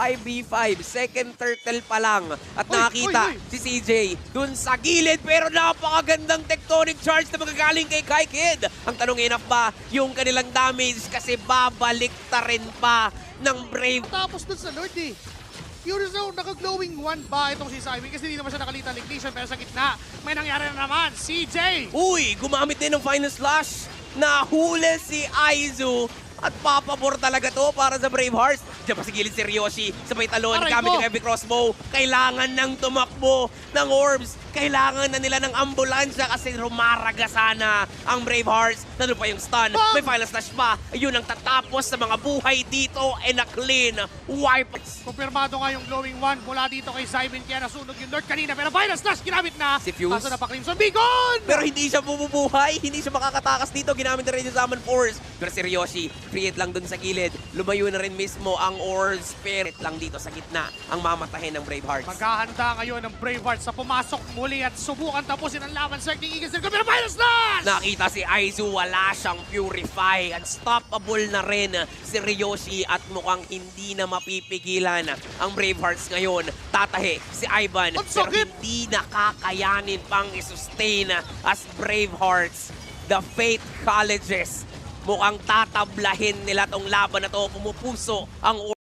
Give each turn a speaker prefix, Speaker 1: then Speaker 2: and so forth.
Speaker 1: 5v5, second turtle pa lang. At nakakita si CJ dun sa gilid, pero napakagandang tectonic charge na magagaling kay Kai Kid. Ang tanong, enough ba yung kanilang damage kasi babalik ta rin pa ng Brave.
Speaker 2: Tapos dun sa Lord eh. Eurozone, naka-glowing one ba itong si Simon kasi hindi naman siya nakalita ng ignition, pero sa gitna, may nangyari na naman, CJ!
Speaker 1: Uy, gumamit din ng final slash. Nahuli si Aizu. At papabor talaga to para sa Bravehearts. Diyan pa si gilid si Ryoshi. Sabay talon,
Speaker 2: Aray
Speaker 1: gamit
Speaker 2: ko.
Speaker 1: yung heavy crossbow. Kailangan ng tumakbo ng orbs. Kailangan na nila ng ambulansya kasi rumaraga sana ang Bravehearts. Nandun pa yung stun.
Speaker 2: Bam!
Speaker 1: May final slash pa. Yun ang tatapos sa mga buhay dito. And a clean wipe.
Speaker 2: Kumpirmado nga yung glowing one mula dito kay Simon, kaya nasunog yung Lord kanina, pero final slash ginamit na!
Speaker 1: Si Fuse.
Speaker 2: Kaso na pa Crimson Beacon!
Speaker 1: Pero hindi siya bububuhay. Hindi siya makakatakas dito. Ginamit na rin yung Summon Force. Pero si Ryoshi, free hit lang dun sa gilid. Lumayo na rin mismo ang Orb Spirit lang dito sa gitna ang mamatahin ng Bravehearts.
Speaker 2: Maghahanda ngayon ng Bravehearts sa pumasok muli at subukan tapusin ang laban sa King Eagles. Pero final slash!
Speaker 1: Nakita si Aizu, wala siyang Purify. Unstoppable na rin si Ryoshi at mukhang hindi na mapipigilan ang Bravehearts ngayon. Tatahi si Ivan,
Speaker 2: Ang
Speaker 1: pero
Speaker 2: sakit!
Speaker 1: hindi nakakayanin pang isustain as Bravehearts. The Fate Colleges, mukhang tatablahin nila tong laban na to. Pumupuso ang